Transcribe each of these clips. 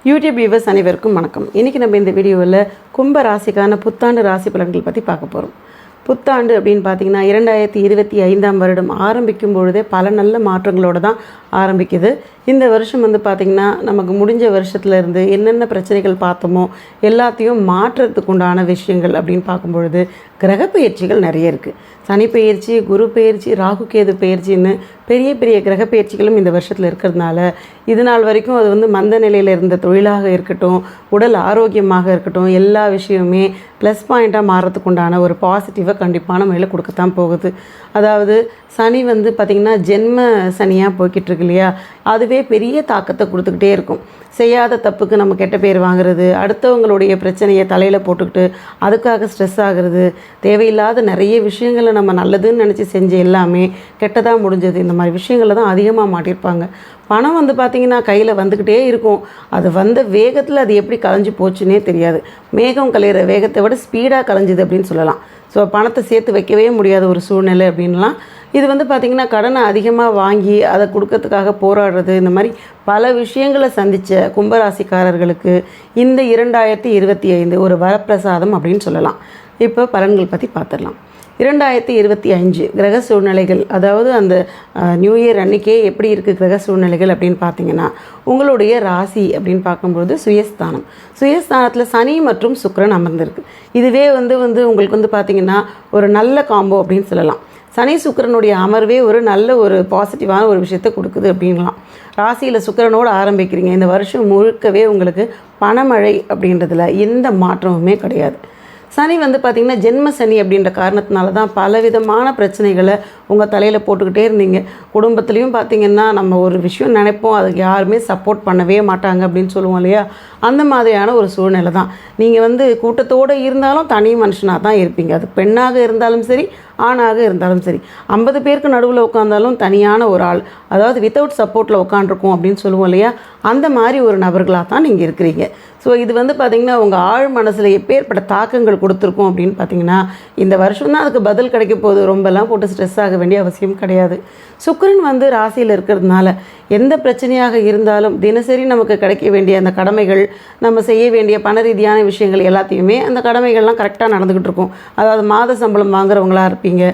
YouTube viewers அனைவருக்கும் வணக்கம். இன்றைக்கி நம்ம இந்த வீடியோவில் கும்ப ராசிக்கான புத்தாண்டு ராசி பலன்கள் பற்றி பார்க்க போகிறோம். புத்தாண்டு அப்படின்னு பார்த்திங்கன்னா 2025 வருடம் ஆரம்பிக்கும் பொழுதே பல நல்ல மாற்றங்களோடு தான் ஆரம்பிக்குது. இந்த வருஷம் பார்த்திங்கன்னா நமக்கு முடிஞ்ச வருஷத்துலேருந்து என்னென்ன பிரச்சனைகள் பார்த்தோமோ எல்லாத்தையும் மாற்றுறதுக்கு உண்டான விஷயங்கள் அப்படின்னு பார்க்கும்பொழுது கிரக பயிற்சிகள் நிறைய இருக்குது. சனி பயிற்சி, குரு பயிற்சி, ராகு கேது பயிற்சின்னு பெரிய பெரிய கிரக பயிற்சிகளும் இந்த வருஷத்தில் இருக்கிறதுனால இது நாள் வரைக்கும் அது மந்த நிலையில் இருந்த தொழிலாக இருக்கட்டும், உடல் ஆரோக்கியமாக இருக்கட்டும், எல்லா விஷயமுமே ப்ளஸ் பாயிண்ட்டாக மாறுறதுக்கு உண்டான ஒரு பாசிட்டிவாக கண்டிப்பான முறையில் கொடுக்கத்தான் போகுது. அதாவது சனி பார்த்திங்கன்னா ஜென்ம சனியாக போய்கிட்டு இருக்கு இல்லையா, அதுவே பெரிய தாக்கத்தை கொடுத்துக்கிட்டே இருக்கும். செய்யாத தப்புக்கு நம்ம கெட்ட பேர் வாங்குறது, அடுத்தவங்களுடைய பிரச்சனையை தலையில் போட்டுக்கிட்டு அதுக்காக ஸ்ட்ரெஸ் ஆகிறது, தேவையில்லாத நிறைய விஷயங்களை நம்ம நல்லதுன்னு நினச்சி செஞ்ச எல்லாமே கெட்டதாக முடிஞ்சது, இந்த மாதிரி விஷயங்களை தான் அதிகமாக மாட்டியிருப்பாங்க. பணம் பார்த்திங்கன்னா கையில் வந்துக்கிட்டே இருக்கும். அது வந்த வேகத்தில் அது எப்படி கலைஞ்சி போச்சுன்னே தெரியாது. மேகம் கலையிற வேகத்தை விட ஸ்பீடாக கலைஞ்சிது அப்படின்னு சொல்லலாம். ஸோ பணத்தை சேர்த்து வைக்கவே முடியாத ஒரு சூழ்நிலை அப்படின்லாம். இது பார்த்திங்கன்னா கடனை அதிகமாக வாங்கி அதை கொடுக்கறதுக்காக போராடுறது, இந்த மாதிரி பல விஷயங்களை சந்தித்த கும்பராசிக்காரர்களுக்கு இந்த 2025 ஒரு வரப்பிரசாதம் அப்படின்னு சொல்லலாம். இப்போ பலன்கள் பற்றி பார்த்துடலாம். 2025 கிரக சூழ்நிலைகள், அதாவது அந்த நியூ இயர் அன்றைக்கே எப்படி இருக்குது கிரக சூழ்நிலைகள் அப்படின்னு பார்த்தீங்கன்னா, உங்களுடைய ராசி அப்படின்னு பார்க்கும்போது சுயஸ்தானத்தில் சனி மற்றும் சுக்கிரன் அமர்ந்திருக்கு. இதுவே உங்களுக்கு பார்த்திங்கன்னா ஒரு நல்ல காம்போ அப்படின்னு சொல்லலாம். சனி சுக்கிரனுடைய அமர்வே ஒரு நல்ல ஒரு பாசிட்டிவான ஒரு விஷயத்தை கொடுக்குது அப்படின்லாம். ராசியில் சுக்கிரனோடு ஆரம்பிக்கிறீங்க. இந்த வருஷம் முழுக்கவே உங்களுக்கு பணமழை அப்படின்றதுல எந்த மாற்றமுமே கிடையாது. சனி பார்த்திங்கன்னா ஜென்ம சனி அப்படின்ற காரணத்தினால தான் பலவிதமான பிரச்சனைகளை உங்கள் தலையில் போட்டுக்கிட்டே இருந்தீங்க. குடும்பத்துலேயும் பார்த்திங்கன்னா நம்ம ஒரு விஷயம் நினைப்போம், அதுக்கு யாருமே சப்போர்ட் பண்ணவே மாட்டாங்க அப்படின்னு சொல்லுவோம் இல்லையா, அந்த மாதிரியான ஒரு சூழ்நிலை தான். நீங்கள் கூட்டத்தோடு இருந்தாலும் தனி மனுஷனாக தான் இருப்பீங்க. அது பெண்ணாக இருந்தாலும் சரி, ஆணாக இருந்தாலும் சரி. 50 பேருக்கு நடுவில் உட்காந்தாலும் தனியான ஒரு ஆள், அதாவது வித்தவுட் சப்போர்ட்டில் உட்காண்டிருக்கோம் அப்படின்னு சொல்லுவோம் இல்லையா, அந்த மாதிரி ஒரு நபர்களாக தான் நீங்கள் இருக்கிறீங்க. ஸோ இது பார்த்திங்கன்னா உங்கள் ஆழ் மனசில் எப்பேற்பட்ட தாக்கங்கள் கொடுத்துருக்கோம் அப்படின்னு பார்த்திங்கன்னா இந்த வருஷம் தான் அதுக்கு பதில் கிடைக்க போகுது. ரொம்பலாம் போட்டு ஸ்ட்ரெஸ் ஆக வேண்டிய அவசியம் கிடையாது. சுக்கிரன் ராசியில் இருக்கிறதுனால எந்த பிரச்சனையாக இருந்தாலும் தினசரி நமக்கு கிடைக்க வேண்டிய அந்த கடமைகள், நம்ம செய்ய வேண்டிய பண ரீதியான விஷயங்கள் எல்லாத்தையுமே அந்த கடமைகள்லாம் கரெக்டாக நடந்துக்கிட்டு இருக்கும். அதாவது மாத சம்பளம் வாங்குறவங்களா இருப்பீங்க.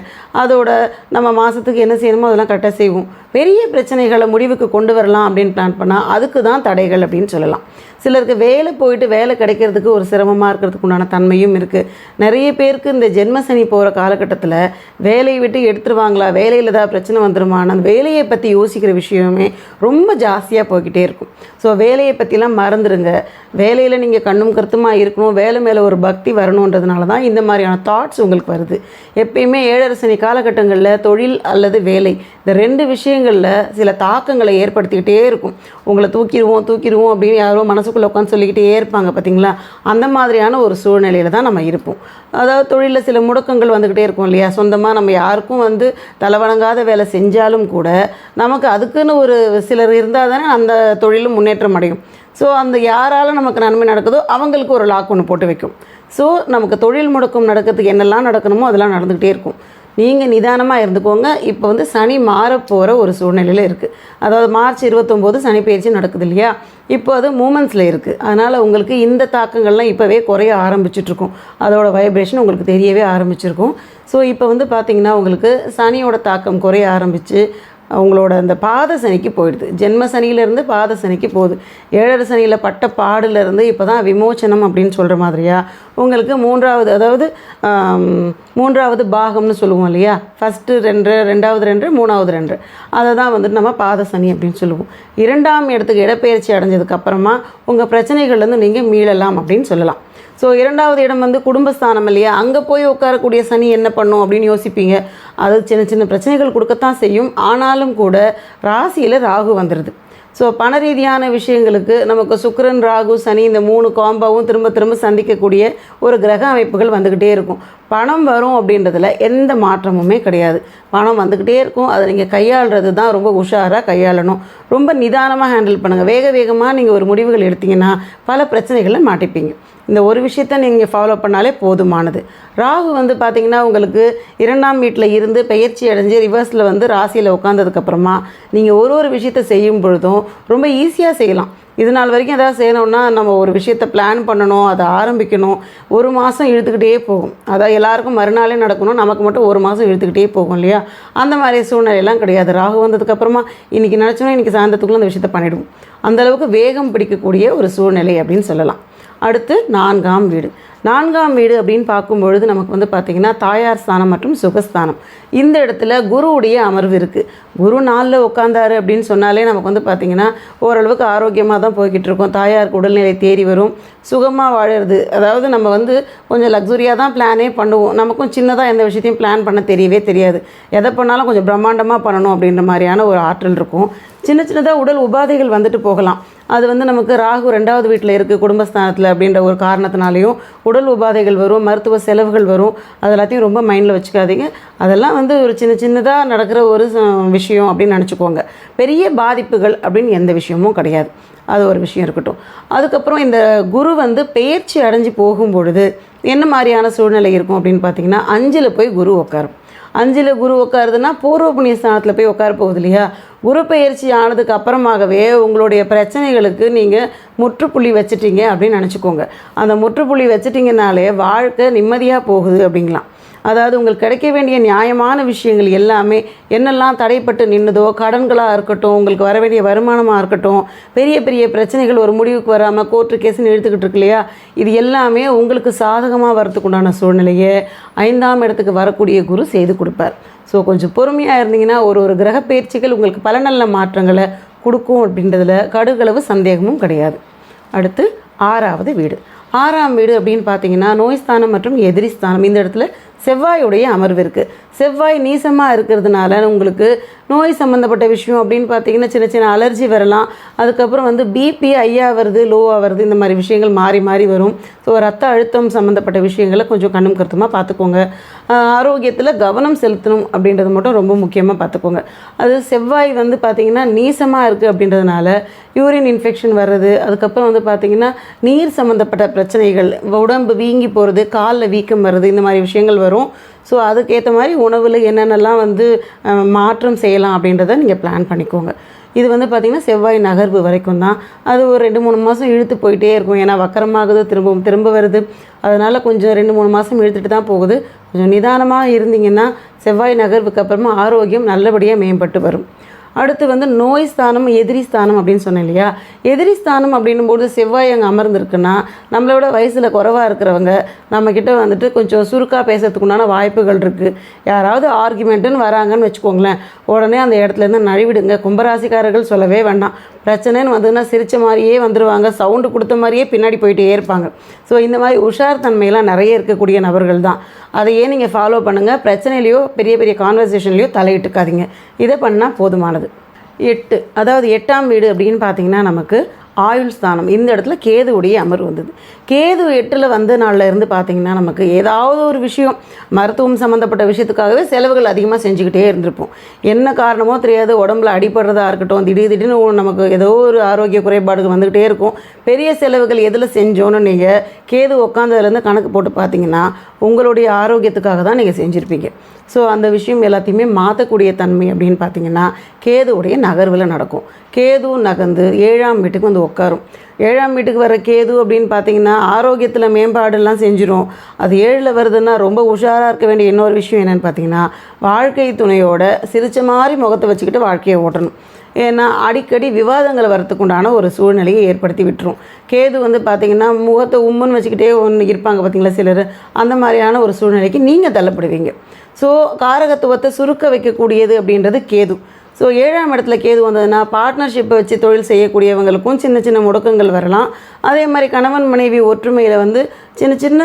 அதோட நம்ம மாதத்துக்கு என்ன செய்யணுமோ அதெல்லாம் கரெக்டாக செய்வோம். பெரிய பிரச்சனைகளை முடிவுக்கு கொண்டு வரலாம் அப்படின்னு பிளான் பண்ணால் அதுக்கு தான் தடைகள் அப்படின்னு சொல்லலாம். சிலருக்கு வேலை போயிட்டு வேலை கிடைக்கிறதுக்கு ஒரு சிரமமாக இருக்கிறதுக்கு உண்டான தன்மையும் இருக்குது. நிறைய பேருக்கு இந்த ஜென்மசனி போகிற காலகட்டத்தில் வேலையை விட்டு எடுத்துருவாங்களா, வேலையில் ஏதாவது பிரச்சனை வந்துருமான்னு அந்த வேலையை பற்றி யோசிக்கிற விஷயமே ரொம்ப ஜாஸ்தியாக போய்கிட்டே இருக்கும். ஸோ வேலையை பற்றிலாம் மறந்துடுங்க. வேலையில் நீங்கள் கண்ணும் கருத்துமாக இருக்கணும், வேலை மேலே ஒரு பக்தி வரணுன்றதுனால தான் இந்த மாதிரியான தாட்ஸ் உங்களுக்கு வருது. எப்பயுமே 7.5 சனி காலகட்டங்களில் தொழில் அல்லது வேலை இந்த 2 விஷயங்களில் சில தாக்கங்களை ஏற்படுத்திக்கிட்டே இருக்கும். உங்களை தூக்கிடுவோம் அப்படின்னு யாரோ மனசுக்குள்ளே உட்காந்து சொல்லிக்கிட்டே இருப்பாங்க பார்த்தீங்களா, அந்த மாதிரியான ஒரு சூழ்நிலையில் தான் நம்ம இருப்போம். அதாவது தொழிலில் சில முடக்கங்கள் வந்துக்கிட்டே இருக்கும் இல்லையா. சொந்தமாக நம்ம யாருக்கும் தலைவணங்காத வேலை செஞ்சாலும் கூட நமக்கு அதுக்குன்னு ஒரு சிலர் இருந்தால் தானே அந்த தொழிலும் முன்னேற்றம் அடையும். ஸோ அந்த யாரால் நமக்கு நன்மை நடக்குதோ அவங்களுக்கு ஒரு லாக் ஒன்று போட்டு வைக்கும். ஸோ நமக்கு தொழில் முடக்கம் நடக்கிறதுக்கு என்னெல்லாம் நடக்கணுமோ அதெல்லாம் நடந்துக்கிட்டே இருக்கும். நீங்கள் நிதானமாக இருந்துக்கோங்க. இப்போ சனி மாறப்போகிற ஒரு சூழ்நிலையில் இருக்குது. அதாவது மார்ச் 29 சனி பயிற்சி நடக்குது இல்லையா, இப்போ அது மூமெண்ட்ஸில் இருக்குது. அதனால் உங்களுக்கு இந்த தாக்கங்கள்லாம் இப்போவே குறைய ஆரம்பிச்சிட்ருக்கும். அதோட வைப்ரேஷன் உங்களுக்கு தெரியவே ஆரம்பிச்சிருக்கும். ஸோ இப்போ பார்த்திங்கன்னா உங்களுக்கு சனியோட தாக்கம் குறைய ஆரம்பித்து உங்களோட அந்த பாத சனிக்கு போயிடுது. ஜென்ம சனியிலேருந்து பாத சனிக்கு போகுது. 7.5 சனியில் பட்ட பாடிலேருந்து இப்போ தான் விமோச்சனம் அப்படின்னு சொல்கிற மாதிரியா உங்களுக்கு மூன்றாவது பாகம்னு சொல்லுவோம் இல்லையா. ஃபஸ்ட்டு 2, 2வது 2, 3வது 2, அதை தான் நம்ம பாத சனி அப்படின்னு சொல்லுவோம். 2ஆம் இடத்துக்கு இடப்பெயர்ச்சி அடைஞ்சதுக்கப்புறமா உங்கள் பிரச்சனைகள்லேருந்து நீங்கள் மீளலாம் அப்படின்னு சொல்லலாம். ஸோ 2வது இடம் குடும்பஸ்தானம் இல்லையா, அங்கே போய் உட்காரக்கூடிய சனி என்ன பண்ணும் அப்படின்னு யோசிப்பீங்க. அது சின்ன சின்ன பிரச்சனைகள் கொடுக்கத்தான் செய்யும். ஆனாலும் கூட ராசியில் ராகு வந்துடுது. ஸோ பண ரீதியான விஷயங்களுக்கு நமக்கு சுக்கிரன், ராகு, சனி இந்த 3 காம்பாவும் திரும்ப திரும்ப சந்திக்கக்கூடிய ஒரு கிரக அமைப்புகள் வந்துக்கிட்டே இருக்கும். பணம் வரும் அப்படின்றதுல எந்த மாற்றமுமே கிடையாது. பணம் வந்துக்கிட்டே இருக்கும். அதை நீங்கள் கையாளுறது தான் ரொம்ப உஷாராக கையாளணும். ரொம்ப நிதானமாக ஹேண்டில் பண்ணுங்கள். வேகமாக நீங்கள் ஒரு முடிவுகள் எடுத்திங்கன்னா பல பிரச்சனைகளை மாட்டிப்பீங்க. இந்த ஒரு விஷயத்தை நீங்கள் ஃபாலோ பண்ணாலே போதுமானது. ராகு பார்த்திங்கன்னா உங்களுக்கு 2ஆம் வீட்டில் இருந்து பெயர்ச்சி அடைஞ்சு ரிவர்ஸில் ராசியில் உட்காந்ததுக்கப்புறமா நீங்கள் ஒரு விஷயத்தை செய்யும் பொழுதும் ரொம்ப ஈஸியாக செய்யலாம். இது நாள் வரைக்கும் எதாவது செய்யணும்னா நம்ம ஒரு விஷயத்தை பிளான் பண்ணணும், அதை ஆரம்பிக்கணும், ஒரு மாதம் இழுத்துக்கிட்டே போகும். அதான் எல்லாருக்கும் மறுநாளே நடக்கணும், நமக்கு மட்டும் ஒரு மாதம் இழுத்துக்கிட்டே போகும் இல்லையா? அந்த மாதிரி சூழ்நிலையெல்லாம் கிடையாது. ராகு வந்ததுக்கப்புறமா இன்றைக்கி நினச்சோன்னா இன்றைக்கி சாயந்தரத்துக்குள்ளே அந்த விஷயத்தை பண்ணிவிடுவோம். அந்தளவுக்கு வேகம் பிடிக்கக்கூடிய ஒரு சூழ்நிலை அப்படின்னு சொல்லலாம். அடுத்து 4ஆம் வீடு. 4ஆம் வீடு அப்படின்னு பார்க்கும்பொழுது நமக்கு வந்து பார்த்திங்கன்னா தாயார் ஸ்தானம் மற்றும் சுகஸ்தானம். இந்த இடத்துல குருவுடைய அமர்வு இருக்குது. குரு 4ல் உட்காந்தாரு அப்படின்னு சொன்னாலே நமக்கு வந்து பார்த்திங்கன்னா ஓரளவுக்கு ஆரோக்கியமாக தான் போய்கிட்டு இருக்கோம். தாயாருக்கு உடல்நிலை தேறி வரும், சுகமாக வாழறது. அதாவது நம்ம வந்து கொஞ்சம் லக்ஸுரியாக தான் பிளானே பண்ணுவோம். நமக்கும் சின்னதாக எந்த விஷயத்தையும் பிளான் பண்ண தெரியவே தெரியாது. எதை பண்ணாலும் கொஞ்சம் பிரம்மாண்டமாக பண்ணணும் அப்படின்ற மாதிரியான ஒரு ஆற்றல் இருக்கும். சின்ன சின்னதாக உடல் உபாதைகள் வந்துட்டு போகலாம். அது வந்து நமக்கு ராகு 2வது வீட்டில் இருக்குது குடும்பஸ்தானத்தில் அப்படின்ற ஒரு காரணத்தினாலேயும் உடல் உபாதைகள் வரும், மருத்துவ செலவுகள் வரும். அது எல்லாத்தையும் ரொம்ப மைண்டில் வச்சுக்காதீங்க. அதெல்லாம் வந்து ஒரு சின்னதாக நடக்கிற ஒரு விஷயம் அப்படின்னு நினச்சிக்கோங்க. பெரிய பாதிப்புகள் அப்படின்னு எந்த விஷயமும் கிடையாது. அது ஒரு விஷயம் இருக்கட்டும். அதுக்கப்புறம் இந்த குரு வந்து பெயர்ச்சி அடைஞ்சு போகும்பொழுது என்ன மாதிரியான சூழ்நிலை இருக்கும் அப்படின்னு பார்த்தீங்கன்னா 5ல் போய் குரு உட்காரும். 5ல் குரு உட்காருதுன்னா பூர்வ புண்ணிய ஸ்தானத்தில் போய் உட்கார போகுது இல்லையா? குரு பெயர்ச்சி ஆனதுக்கு அப்புறமாகவே உங்களுடைய பிரச்சனைகளுக்கு நீங்கள் முற்றுப்புள்ளி வச்சிட்டீங்க அப்படின்னு நினச்சிக்கோங்க. அந்த முற்றுப்புள்ளி வச்சிட்டிங்கனாலே வாழ்க்கை நிம்மதியாக போகுது அப்படிங்களாம். அதாவது உங்களுக்கு கிடைக்க வேண்டிய நியாயமான விஷயங்கள் எல்லாமே என்னெல்லாம் தடைப்பட்டு நின்றுதோ, கடன்களாக இருக்கட்டும், உங்களுக்கு வர வேண்டிய வருமானமாக இருக்கட்டும், பெரிய பெரிய பிரச்சனைகள் ஒரு முடிவுக்கு வராமல் கோர்ட்டு கேஸ்ன்னு இழுத்துக்கிட்டு இருக்கு இல்லையா? இது எல்லாமே உங்களுக்கு சாதகமாக வரத்துக்குண்டான சூழ்நிலையை 5ஆம் இடத்துக்கு வரக்கூடிய குரு செய்து கொடுப்பார். ஸோ கொஞ்சம் பொறுமையாக இருந்தீங்கன்னா ஒரு கிரக பயிற்சிகள் உங்களுக்கு பல நல்ல மாற்றங்களை கொடுக்கும் அப்படின்றதுல கடுகளவு சந்தேகமும் கிடையாது. அடுத்து 6வது வீடு. 6ஆம் வீடு அப்படின்னு பார்த்தீங்கன்னா நோய் ஸ்தானம் மற்றும் எதிரி ஸ்தானம். இந்த இடத்துல செவ்வாயுடைய அமர்வு இருக்குது. செவ்வாய் நீசமாக இருக்கிறதுனால உங்களுக்கு நோய் சம்மந்தப்பட்ட விஷயம் அப்படின்னு பார்த்தீங்கன்னா சின்ன சின்ன அலர்ஜி வரலாம். அதுக்கப்புறம் வந்து பிபி ஹையாக வருது, லோவாக வருது, இந்த மாதிரி விஷயங்கள் மாறி மாறி வரும். ஸோ ரத்த அழுத்தம் சம்மந்தப்பட்ட விஷயங்களை கொஞ்சம் கண்ணும் கருத்துமாக பார்த்துக்கோங்க. ஆரோக்கியத்தில் கவனம் செலுத்தணும் அப்படின்றது மட்டும் ரொம்ப முக்கியமாக பார்த்துக்கோங்க. அது செவ்வாய் வந்து பார்த்திங்கன்னா நீசமாக இருக்குது அப்படின்றதுனால யூரின் இன்ஃபெக்ஷன் வர்றது, அதுக்கப்புறம் வந்து பார்த்திங்கன்னா நீர் சம்மந்தப்பட்ட பிரச்சனைகள், உடம்பு வீங்கி போகிறது, காலில் வீக்கம் வர்றது, இந்த மாதிரி விஷயங்கள் வரும். ஸோ அதுக்கேற்ற மாதிரி உணவில் என்னென்னலாம் வந்து மாற்றம் செய்யலாம் அப்படின்றத நீங்கள் பிளான் பண்ணிக்கோங்க. இது வந்து பார்த்திங்கன்னா செவ்வாய் நகர்வு வரைக்கும் தான். அது ஒரு 2-3 மாதம் இழுத்து போயிட்டே இருக்கும். ஏன்னா வக்கரமாகுது, திரும்ப வருது. அதனால் கொஞ்சம் 2-3 மாதம் இழுத்துட்டு தான் போகுது. கொஞ்சம் நிதானமாக இருந்தீங்கன்னா செவ்வாய் நகர்வுக்கு அப்புறமா ஆரோக்கியம் நல்லபடியாக மேம்பட்டு வரும். அடுத்து வந்து நோய் ஸ்தானம், எதிரி ஸ்தானம் அப்படின்னு சொன்னேன் இல்லையா? எதிரி ஸ்தானம் அப்படின்னும்போது செவ்வாய் அங்கே அமர்ந்திருக்குன்னா நம்மளோட வயசில் குறைவாக இருக்கிறவங்க நம்மக்கிட்ட வந்துட்டு கொஞ்சம் சுருக்காக பேசுறதுக்குண்டான வாய்ப்புகள் இருக்குது. யாராவது ஆர்குமெண்ட்டுன்னு வராங்கன்னு வச்சுக்கோங்களேன், உடனே அந்த இடத்துலேருந்து நழுவிடுங்க. கும்பராசிக்காரர்கள் சொல்லவே வேண்டாம். பிரச்சனைன்னு வந்ததுன்னா சிரித்த மாதிரியே வந்துடுவாங்க, சவுண்டு கொடுத்த மாதிரியே பின்னாடி போயிட்டே இருப்பாங்க. ஸோ இந்த மாதிரி உஷார் தன்மையெல்லாம் நிறைய இருக்கக்கூடிய நபர்கள் தான். அதையே நீங்கள் ஃபாலோ பண்ணுங்கள். பிரச்சனையிலையோ பெரிய பெரிய கான்வர்சேஷன்லையோ தலையிட்டுக்காதீங்க. இதை பண்ணால் போதுமானது. 8, அதாவது 8ஆம் வீடு அப்படின்னு பார்த்தீங்கன்னா நமக்கு ஆயுள் ஸ்தானம். இந்த இடத்துல கேதுவுடைய அமர்வு வந்தது. கேது 8ல் வந்த நாளில் இருந்து பார்த்திங்கன்னா நமக்கு ஏதாவது ஒரு விஷயம் மருத்துவம் சம்மந்தப்பட்ட விஷயத்துக்காகவே செலவுகள் அதிகமாக செஞ்சுக்கிட்டே இருந்திருப்போம். என்ன காரணமோ தெரியாது, உடம்புல அடிப்படுறதா இருக்கட்டும், திடீர்னு நமக்கு ஏதோ ஒரு ஆரோக்கிய குறைபாடுகள் வந்துக்கிட்டே இருக்கும். பெரிய செலவுகள் எதில் செஞ்சோன்னு நீங்கள் கேது உட்காந்ததுலேருந்து கணக்கு போட்டு பார்த்தீங்கன்னா உங்களுடைய ஆரோக்கியத்துக்காக தான் நீங்கள் செஞ்சுருப்பீங்க. ஸோ அந்த விஷயம் எல்லாத்தையுமே மாற்றக்கூடிய தன்மை அப்படின்னு பார்த்தீங்கன்னா கேதுவுடைய நகர்வில் நடக்கும். கேது நகர்ந்து 7ஆம் வீட்டுக்கு வந்து உட்காரும். 7ஆம் வீட்டுக்கு வர கேது அப்படின்னு பார்த்தீங்கன்னா ஆரோக்கியத்தில் மேம்பாடெல்லாம் செஞ்சிடும். அது 7ல் வருதுன்னா ரொம்ப உஷாராக இருக்க வேண்டிய இன்னொரு விஷயம் என்னென்னு பார்த்தீங்கன்னா வாழ்க்கை துணையோட சிரிச்ச மாதிரி முகத்தை வச்சுக்கிட்டு வாழ்க்கையை ஓட்டணும். ஏன்னா அடிக்கடி விவாதங்களை வரத்துக்குண்டான ஒரு சூழ்நிலையை ஏற்படுத்தி விட்டுரும். கேது வந்து பார்த்திங்கன்னா முகத்தை உம்முன்னு வச்சுக்கிட்டே ஒன்று இருப்பாங்க பார்த்திங்களா சிலர், அந்த மாதிரியான ஒரு சூழ்நிலைக்கு நீங்கள் தள்ளப்படுவீங்க. ஸோ காரகத்துவத்தை சுருக்க வைக்கக்கூடியது அப்படின்றது கேது. ஸோ 7ஆம் இடத்துல கேது வந்ததுன்னா பார்ட்னர்ஷிப்பை வச்சு தொழில் செய்யக்கூடியவங்களுக்கும் சின்ன சின்ன முடக்கங்கள் வரலாம். அதே மாதிரி கணவன் மனைவி ஒற்றுமையில் வந்து சின்ன சின்ன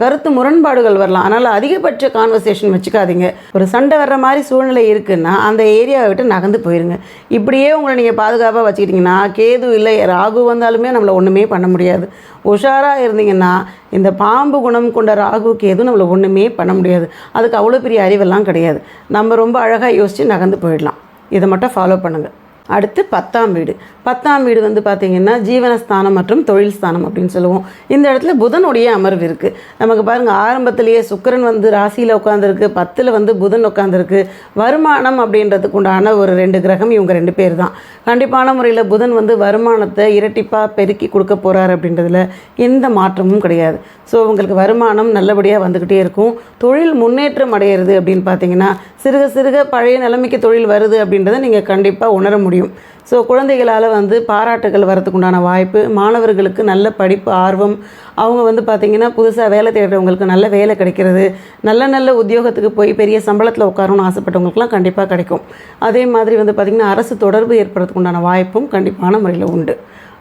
கருத்து முரண்பாடுகள் வரலாம். அதனால் அதிகபட்ச கான்வர்சேஷன் வச்சுக்காதீங்க. ஒரு சண்டை வர்ற மாதிரி சூழ்நிலை இருக்குன்னா அந்த ஏரியாவை விட்டு நகர்ந்து போயிருங்க. இப்படியே உங்களை நீங்கள் பாதுகாப்பாக வச்சுக்கிட்டிங்கன்னா கேது இல்லை ராகு வந்தாலுமே நம்மளை ஒன்றுமே பண்ண முடியாது. உஷாராக இருந்தீங்கன்னா இந்த பாம்பு குணம் கொண்ட ராகு கேது நம்மளை ஒன்றுமே பண்ண முடியாது. அதுக்கு அவ்வளோ பெரிய அறிவெல்லாம் கிடையாது. நம்ம ரொம்ப அழகாக யோசித்து நகர்ந்து போயிடலாம். இதை மட்டும் ஃபாலோ பண்ணுங்கள். அடுத்து 10ஆம் வீடு. 10ஆம் வீடு வந்து பார்த்திங்கன்னா ஜீவனஸ்தானம் மற்றும் தொழில் ஸ்தானம் அப்படின்னு சொல்லுவோம். இந்த இடத்துல புதனுடைய அமர்வு இருக்குது. நமக்கு பாருங்கள், ஆரம்பத்திலேயே சுக்கிரன் வந்து ராசியில் உட்காந்துருக்கு, 10ல் வந்து புதன் உட்காந்துருக்கு. வருமானம் அப்படின்றதுக்கு உண்டான ஒரு 2 கிரகம் இவங்க 2 பேர் தான். கண்டிப்பான முறையில் புதன் வந்து வருமானத்தை இரட்டிப்பாக பெருக்கி கொடுக்க போகிறார் அப்படின்றதுல எந்த மாற்றமும் கிடையாது. ஸோ உங்களுக்கு வருமானம் நல்லபடியாக வந்துக்கிட்டே இருக்கும். தொழில் முன்னேற்றம் அடையிறது அப்படின்னு பார்த்தீங்கன்னா சிறுக சிறுக பழைய நிலைமைக்கு தொழில் வருது அப்படின்றத நீங்கள் கண்டிப்பாக உணர முடியும். ஸோ குழந்தைகளால் வந்து பாராட்டுகள் வரதுக்கு உண்டான வாய்ப்பு, மாணவர்களுக்கு நல்ல படிப்பு ஆர்வம், அவங்க வந்து பார்த்திங்கன்னா புதுசாக வேலை தேடுறவங்களுக்கு நல்ல வேலை கிடைக்கிறது, நல்ல நல்ல உத்தியோகத்துக்கு போய் பெரிய சம்பளத்தில் உட்காரணும்னு ஆசைப்பட்டவங்களுக்குலாம் கண்டிப்பாக கிடைக்கும். அதே மாதிரி வந்து பார்த்திங்கன்னா அரசு தொடர்பு ஏற்படுறதுக்கு உண்டான வாய்ப்பும் கண்டிப்பான முறையில் உண்டு.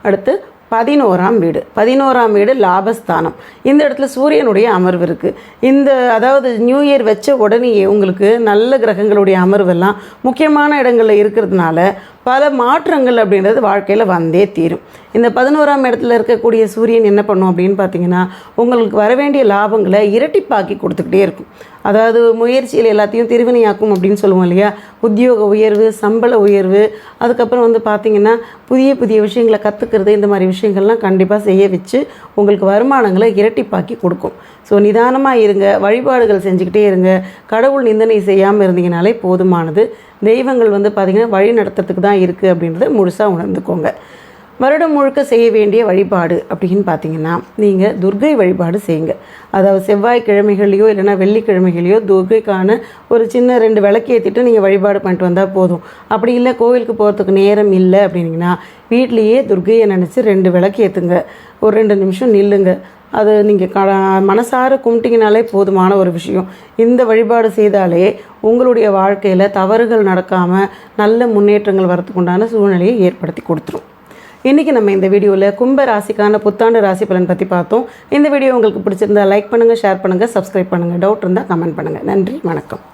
அடுத்து 11ஆம் வீடு. 11ஆம் வீடு லாபஸ்தானம். இந்த இடத்துல சூரியனுடைய அமர்வு இருக்குது. அதாவது நியூ இயர் வச்ச உடனேயே உங்களுக்கு நல்ல கிரகங்களுடைய அமர்வெல்லாம் முக்கியமான இடங்களில் இருக்கிறதுனால பல மாற்றங்கள் அப்படின்றது வாழ்க்கையில் வந்தே தீரும். இந்த 11ஆம் இடத்துல இருக்கக்கூடிய சூரியன் என்ன பண்ணும் அப்படின்னு பார்த்தீங்கன்னா உங்களுக்கு வர வேண்டிய லாபங்களை இரட்டிப்பாக்கி கொடுத்துக்கிட்டே இருக்கும். அதாவது முயற்சியில் எல்லாத்தையும் திருவினையாக்கும் அப்படின்னு சொல்லுவோம் இல்லையா. உத்தியோக உயர்வு, சம்பள உயர்வு, அதுக்கப்புறம் வந்து பார்த்திங்கன்னா புதிய புதிய விஷயங்களை கற்றுக்கிறது, இந்த மாதிரி விஷயங்கள்லாம் கண்டிப்பாக செய்ய வச்சு உங்களுக்கு வருமானங்களை இரட்டிப்பாக்கி கொடுக்கும். ஸோ நிதானமாக இருங்க, வழிபாடுகள் செஞ்சுக்கிட்டே இருங்க. கடவுள் நிந்தனை செய்யாமல் இருந்தீங்கனாலே போதுமானது. தெய்வங்கள் வந்து பார்த்திங்கன்னா வழி நடத்துறதுக்கு தான் இருக்குது அப்படின்றத முழுசாக உணர்ந்துக்கோங்க. வருடம் முழுக்க செய்ய வேண்டிய வழிபாடு அப்படின்னு பார்த்தீங்கன்னா நீங்கள் துர்க்கை வழிபாடு செய்யுங்க. அதாவது செவ்வாய்க்கிழமைகளையோ இல்லைனா வெள்ளிக்கிழமைகளையோ துர்க்கைக்கான ஒரு சின்ன 2 விளக்கு ஏற்றிட்டு நீங்கள் வழிபாடு பண்ணிட்டு வந்தால் போதும். அப்படி இல்லை கோவிலுக்கு போகிறதுக்கு நேரம் இல்லை அப்படின்னீங்கன்னா வீட்லேயே துர்க்கையை நினச்சி 2 விளக்கு ஏற்றுங்க. ஒரு 2 நிமிஷம் நில்லுங்க. அது நீங்கள் மனசார கும்பிட்டிங்கனாலே போதுமான ஒரு விஷயம். இந்த வழிபாடு செய்தாலே உங்களுடைய வாழ்க்கையில் தவறுகள் நடக்காமல் நல்ல முன்னேற்றங்கள் வரதுக்கு உண்டான சூழ்நிலையை ஏற்படுத்தி கொடுத்துரும். இன்றைக்கி நம்ம இந்த வீடியோவில் கும்ப ராசிக்கான புத்தாண்டு ராசி பலன் பற்றி பார்த்தோம். இந்த வீடியோ உங்களுக்கு பிடிச்சிருந்தா லைக் பண்ணுங்கள், ஷேர் பண்ணுங்கள், சப்ஸ்கிரைப் பண்ணுங்கள். டவுட் இருந்தால் கமெண்ட் பண்ணுங்கள். நன்றி, வணக்கம்.